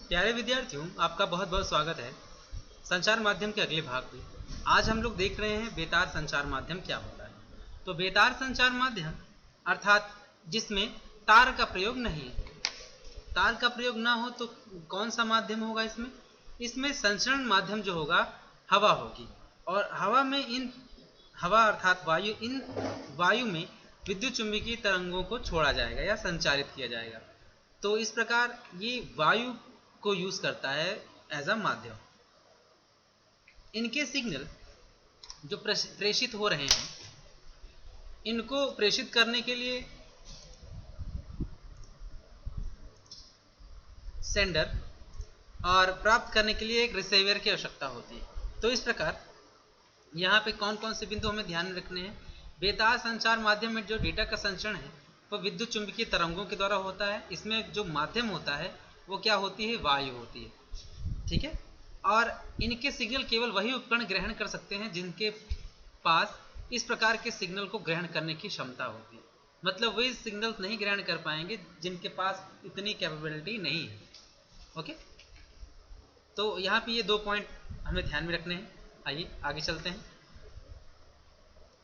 प्यारे विद्यार्थियों, आपका बहुत बहुत स्वागत है संचार माध्यम के अगले भाग में। आज हम लोग देख रहे हैं बेतार संचार माध्यम क्या होता है। तो बेतार संचार माध्यम अर्थात जिसमें तार का प्रयोग नहीं है। तार का प्रयोग ना हो तो कौन सा माध्यम होगा? इसमें संचरण माध्यम जो होगा हवा होगी, और हवा अर्थात वायु में विद्युत चुंबकीय तरंगों को छोड़ा जाएगा या संचारित किया जाएगा। तो इस प्रकार ये वायु को यूज करता है एज अ माध्यम। इनके सिग्नल जो प्रेषित हो रहे हैं, इनको प्रेषित करने के लिए सेंडर और प्राप्त करने के लिए एक रिसीवर की आवश्यकता होती है। तो इस प्रकार यहाँ पे कौन कौन से बिंदु हमें ध्यान में रखने हैं। बेतार संचार माध्यम में जो डेटा का संचरण है वो विद्युत चुंबकीय तरंगों के द्वारा होता है। इसमें जो माध्यम होता है वो क्या होती है? वायु होती है। ठीक है। और इनके सिग्नल केवल वही उपकरण ग्रहण कर सकते हैं जिनके पास इस प्रकार के सिग्नल को ग्रहण करने की क्षमता होती है। मतलब वे सिग्नल नहीं ग्रहण कर पाएंगे जिनके पास इतनी कैपेबिलिटी नहीं है। ओके, तो यहाँ पे ये 2 पॉइंट हमें ध्यान में रखने हैं। आइए आगे चलते हैं।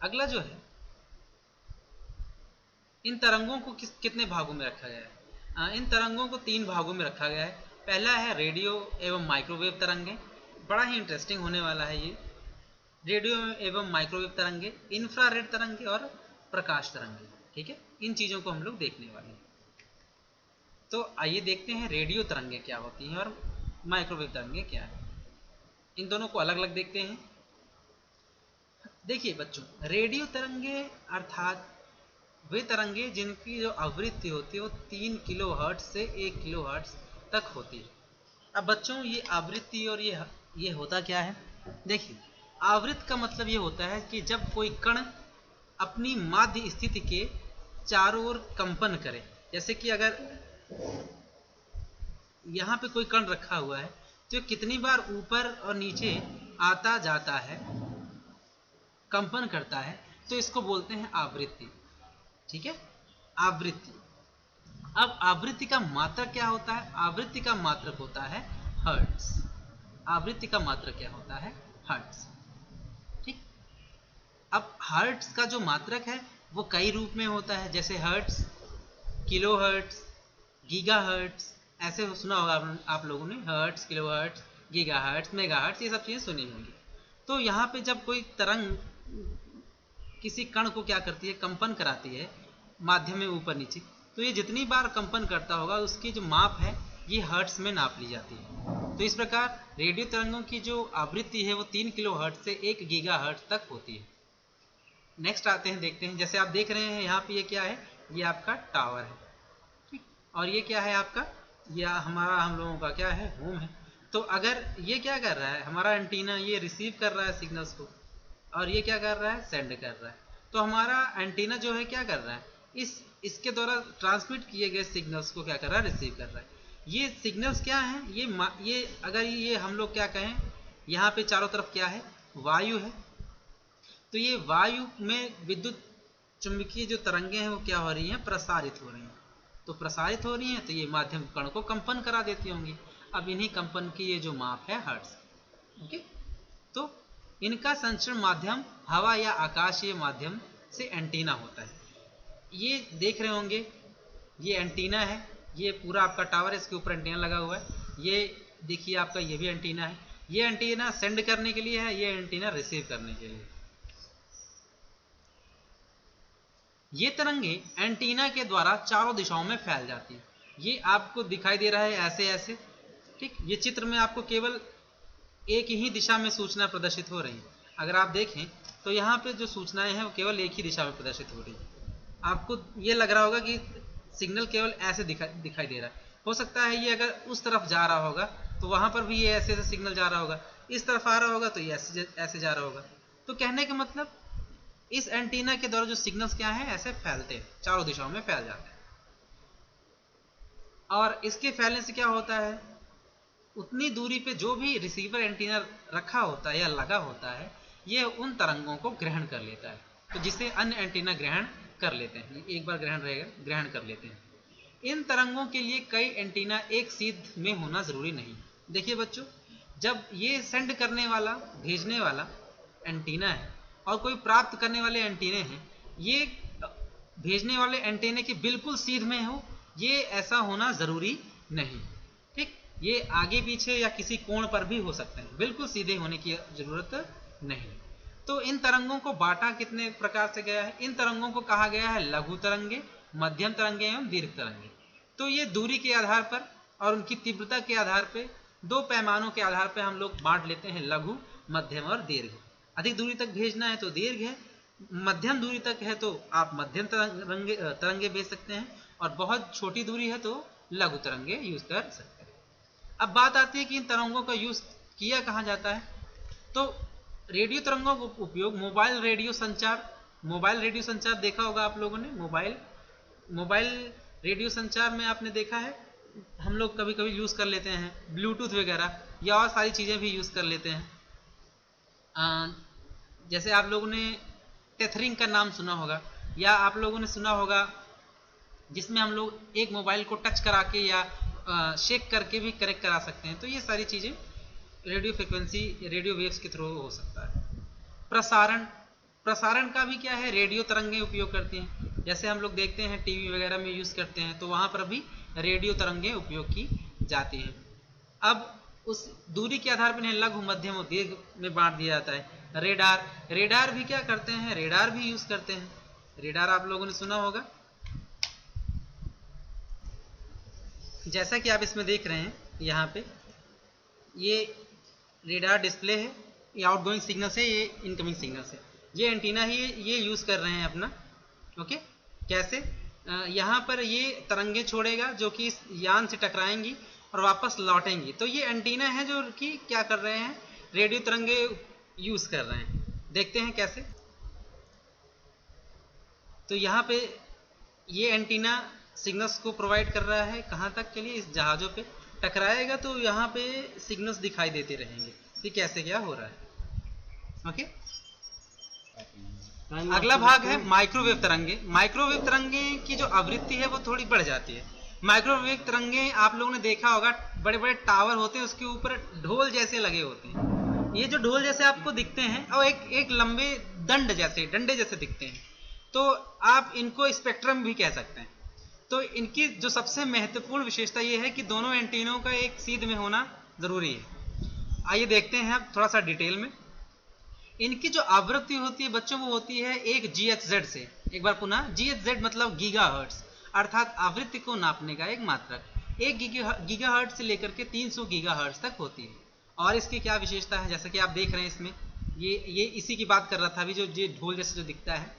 अगला जो है, इन तरंगों को कितने भागों में रखा गया है? इन तरंगों को 3 भागों में रखा गया है। पहला है रेडियो एवं माइक्रोवेव तरंगे। बड़ा ही इंटरेस्टिंग होने वाला है ये। रेडियो एवं माइक्रोवेव तरंगे, इंफ्रारेड तरंगे और प्रकाश तरंगे। ठीक है, इन चीजों को हम लोग देखने वाले हैं। तो आइए देखते हैं रेडियो तरंगे क्या होती हैं और माइक्रोवेव तरंगे क्या है। इन दोनों को अलग अलग देखते हैं। देखिए बच्चों, रेडियो तरंगे अर्थात वे तरंगे जिनकी जो आवृत्ति होती है वो 3 किलोहर्ट्ज से 1 किलोहर्ट्ज तक होती है। अब बच्चों, ये आवृत्ति और ये होता क्या है? देखिए, आवृत्ति का मतलब ये होता है कि जब कोई कण अपनी माध्य स्थिति के चारों ओर कंपन करे। जैसे कि अगर यहाँ पे कोई कण रखा हुआ है तो कितनी बार ऊपर और नीचे आता जाता है, कंपन करता है, तो इसको बोलते हैं आवृत्ति। ठीक है, आवृत्ति। अब आवृत्ति का मात्रक क्या होता है? आवृत्ति का मात्रक होता है हर्ट्ज। आवृत्ति का मात्रक क्या होता है? हर्ट्ज। ठीक। अब हर्ट्ज का जो मात्रक है वो कई रूप में होता है, जैसे hertz, kilo hertz, giga hertz. ऐसे सुना होगा आप लोगों ने, hertz, kilo hertz, giga hertz, mega hertz, ये सब चीजें सुनी होंगी। तो यहाँ पे जब कोई तरंग किसी कण को क्या करती है? कंपन कराती है माध्यम में ऊपर नीचे, तो ये जितनी बार कंपन करता होगा उसकी जो माप है ये हर्ट्ज में नाप ली जाती है। तो इस प्रकार रेडियो तरंगों की जो आवृत्ति है वो 3 किलो हर्ट्ज से 1 गीगा हर्ट्ज तक होती है। नेक्स्ट आते हैं, देखते हैं। जैसे आप देख रहे हैं यहाँ पे ये क्या है? ये आपका टावर है। ठीक। और ये क्या है आपका? या हम लोगों का क्या है? होम है। तो अगर ये क्या कर रहा है? हमारा एंटीना ये रिसीव कर रहा है सिग्नल्स को, और ये क्या कर रहा है? सेंड कर रहा है। तो हमारा एंटीना जो है क्या कर रहा है? इसके द्वारा ट्रांसमिट किए गए सिग्नल्स को क्या कर रहा है? रिसीव कर रहा है। ये सिग्नल्स क्या हैं? ये अगर ये हम लोग क्या कहें, यहाँ पे चारों तरफ क्या है? वायु है। तो ये वायु में विद्युत चुंबकीय जो तरंगे हैं वो क्या हो रही हैं? प्रसारित हो रही हैं। तो प्रसारित हो रही हैं तो ये माध्यम कण को कंपन करा देती होंगी। अब इन्हीं कंपन की ये जो माप है हर्ट्ज। ओके, तो इनका संचरण माध्यम हवा या आकाशीय माध्यम से एंटीना होता है। ये देख रहे होंगे, ये एंटीना है, ये पूरा आपका टावर है, इसके ऊपर एंटीना लगा हुआ है। ये देखिए आपका ये भी एंटीना है। ये एंटीना सेंड करने के लिए है, ये एंटीना रिसीव करने के लिए। ये तरंगे एंटीना के द्वारा चारों दिशाओं में फैल जाती है। ये आपको दिखाई दे रहा है ऐसे ऐसे। ठीक, ये चित्र में आपको केवल एक ही दिशा में सूचना प्रदर्शित हो रही है। अगर आप देखें तो यहाँ पे जो सूचनाएं हैं वो केवल एक ही दिशा में प्रदर्शित हो रही है। आपको ये लग रहा होगा कि सिग्नल केवल ऐसे दिखाई दे रहा है। हो सकता है ये अगर उस तरफ जा रहा होगा तो वहां पर भी ये ऐसे ऐसे सिग्नल जा रहा होगा, इस तरफ आ रहा होगा तो ये ऐसे जा रहा होगा। तो कहने का मतलब, इस एंटीना के द्वारा जो सिग्नल्स क्या है? ऐसे फैलते हैं, चारों दिशाओं में फैल जाते हैं। और इसके फैलने से क्या होता है? उतनी दूरी पे जो भी रिसीवर एंटीना रखा होता है या लगा होता है, ये उन तरंगों को ग्रहण कर लेता है, तो जिसे अन्य एंटीना ग्रहण कर लेते हैं। एक बार ग्रहण रहेगा, ग्रहण कर लेते हैं। इन तरंगों के लिए कई एंटीना एक सीध में होना जरूरी नहीं। देखिए बच्चों, जब ये सेंड करने वाला भेजने वाला एंटीना है और कोई प्राप्त करने वाले एंटीने हैं, ये भेजने वाले एंटीने के बिल्कुल सीध में हो, ये ऐसा होना जरूरी नहीं। ठीक, ये आगे पीछे या किसी कोण पर भी हो सकते हैं, बिल्कुल सीधे होने की जरूरत नहीं। तो इन तरंगों को बांटा कितने प्रकार से गया है? इन तरंगों को कहा गया है लघु तरंगे, मध्यम तरंगे एवं दीर्घ तरंगे। तो ये दूरी के आधार पर और उनकी तीव्रता के आधार पर, दो पैमानों के आधार पर हम लोग बांट लेते हैं, लघु, मध्यम और दीर्घ। अधिक दूरी तक भेजना है तो दीर्घ है, मध्यम दूरी तक है तो आप मध्यम तरंगे भेज सकते हैं, और बहुत छोटी दूरी है तो लघु तरंगे यूज कर सकते हैं। अब बात आती है कि इन तरंगों का यूज किया कहाँ जाता है। तो रेडियो तरंगों का उपयोग मोबाइल रेडियो संचार देखा होगा आप लोगों ने। मोबाइल रेडियो संचार में आपने देखा है, हम लोग कभी कभी यूज कर लेते हैं ब्लूटूथ वगैरह, या और सारी चीजें भी यूज कर लेते हैं। जैसे आप लोगों ने टेथरिंग का नाम सुना होगा, या आप लोगों ने सुना होगा जिसमें हम लोग एक मोबाइल को टच करा के या शेक करके भी कनेक्ट करा सकते हैं। तो ये सारी चीजें रेडियो फ्रिक्वेंसी, रेडियो वेव्स के थ्रू हो सकता है। प्रसारण का भी क्या है, रेडियो तरंगें उपयोग करती हैं। जैसे हम लोग देखते हैं टीवी वगैरह में यूज करते हैं, तो वहां पर भी रेडियो तरंगें उपयोग की जाती हैं। अब उस दूरी के आधार पर लघु, मध्यम और दीर्घ में बांट दिया जाता है। रेडार भी क्या करते हैं, रेडार भी यूज करते हैं। रेडार आप लोगों ने सुना होगा, जैसा कि आप इसमें देख रहे हैं, यहाँ पे ये रेडार डिस्प्ले है, ये आउटगोइंग सिग्नल से, ये इनकमिंग सिग्नल से, ये एंटीना ही ये यूज कर रहे हैं अपना। ओके, कैसे? यहाँ पर ये तरंगे छोड़ेगा जो कि इस यान से टकराएंगी और वापस लौटेंगी। तो ये एंटीना है जो कि क्या कर रहे हैं, रेडियो तरंगे यूज कर रहे हैं। देखते हैं कैसे। तो यहाँ पे ये एंटीना सिग्नल्स को प्रोवाइड कर रहा है कहाँ तक के लिए, इस जहाजों पे टकराएगा तो यहाँ पे सिग्नल्स दिखाई देते रहेंगे कि कैसे क्या हो रहा है। ओके, अगला भाग है माइक्रोवेव तरंगे। माइक्रोवेव तरंगे की जो आवृत्ति है वो थोड़ी बढ़ जाती है। माइक्रोवेव तरंगे आप लोगों ने देखा होगा, बड़े बड़े टावर होते हैं, उसके ऊपर ढोल जैसे लगे होते हैं। ये जो ढोल जैसे आपको दिखते हैं और एक लंबे डंडे जैसे दिखते हैं, तो आप इनको स्पेक्ट्रम भी कह सकते हैं। तो इनकी जो सबसे महत्वपूर्ण विशेषता ये है कि दोनों एंटीनों का एक सीध में होना जरूरी है। आइए देखते हैं अब थोड़ा सा डिटेल में। इनकी जो आवृत्ति होती है बच्चों, वो होती है 1 GHz से। एक बार पुनः, GHz मतलब गीगाहर्ट्ज, अर्थात आवृत्ति को नापने का एक मात्रक। 1 गीगाहर्ट्ज से लेकर के 300 गीगाहर्ट्ज तक होती है। और इसकी क्या विशेषता है, जैसा कि आप देख रहे हैं इसमें, ये इसी की बात कर रहा था अभी, जो ये ढोल जैसे जो दिखता है,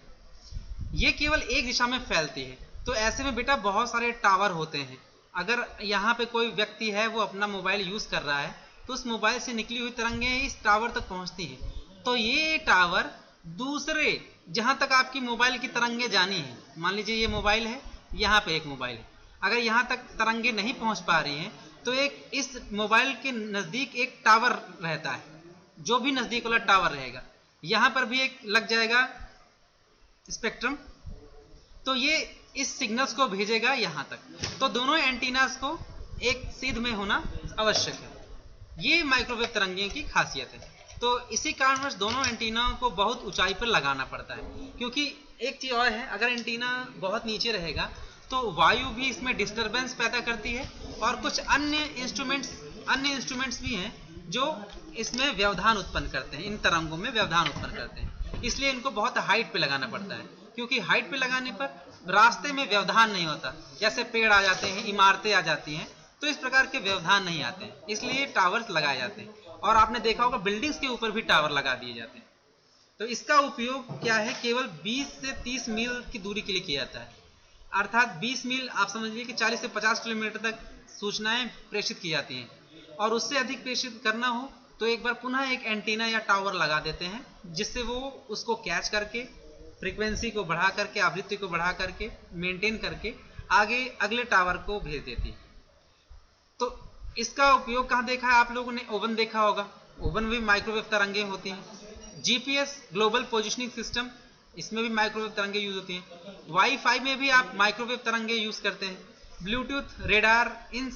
ये केवल एक दिशा में फैलती है। तो ऐसे में बेटा बहुत सारे टावर होते हैं। अगर यहाँ पे कोई व्यक्ति है, वो अपना मोबाइल यूज कर रहा है, तो उस मोबाइल से निकली हुई तरंगें इस टावर तक पहुंचती है। तो ये टावर दूसरे, जहां तक आपकी मोबाइल की तरंगे जानी है, मान लीजिए ये मोबाइल है, यहाँ पे एक मोबाइल है, अगर यहाँ तक तरंगे नहीं पहुंच पा रही हैं, तो एक इस मोबाइल के नजदीक एक टावर रहता है, जो भी नजदीक वाला टावर रहेगा, यहाँ पर भी एक लग जाएगा स्पेक्ट्रम, तो ये इस सिग्नल्स को भेजेगा यहाँ तक। तो दोनों एंटीनास को एक सीध में होना आवश्यक है। ये माइक्रोवेव तरंगे की खासियत है। तो इसी कारणवश दोनों एंटीना को बहुत ऊंचाई पर लगाना पड़ता है, क्योंकि एक चीज और है, अगर एंटीना बहुत नीचे रहेगा तो वायु भी इसमें डिस्टरबेंस पैदा करती है, और कुछ अन्य इंस्ट्रूमेंट्स भी हैं जो इसमें व्यवधान उत्पन्न करते हैं, इन तरंगों में व्यवधान उत्पन्न करते हैं। इसलिए इनको बहुत हाइट पे लगाना पड़ता है, क्योंकि हाइट पे लगाने पर रास्ते में व्यवधान नहीं होता। जैसे पेड़ आ जाते हैं, इमारतें आ जाती हैं, तो इस प्रकार के व्यवधान नहीं आते हैं, इसलिए टावर्स लगाए जाते हैं। और आपने देखा होगा बिल्डिंग्स के ऊपर भी टावर लगा दिए जाते हैं। तो इसका उपयोग क्या है, केवल 20 से 30 मील की दूरी के लिए किया जाता है। अर्थात 20 मील आप समझिए कि 40 से 50 किलोमीटर तक सूचनाएं प्रेषित की जाती हैं, और उससे अधिक प्रेषित करना हो तो एक बार पुनः एक एंटीना या टावर लगा देते हैं, जिससे वो उसको कैच करके फ्रीक्वेंसी को बढ़ा करके, आवृत्ति को बढ़ा करके, मेंटेन करके आगे अगले टावर को भेज देती है। तो इसका उपयोग कहाँ देखा है आप लोगों ने, ओवन देखा होगा, ओवन में माइक्रोवेव तरंगे होती हैं। जीपीएस ग्लोबल पोजिशनिंग सिस्टम, इसमें भी माइक्रोवेव तरंगे यूज होती हैं। वाईफाई में भी आप माइक्रोवेव तरंगे यूज करते हैं। ब्लूटूथ, रेडार, इन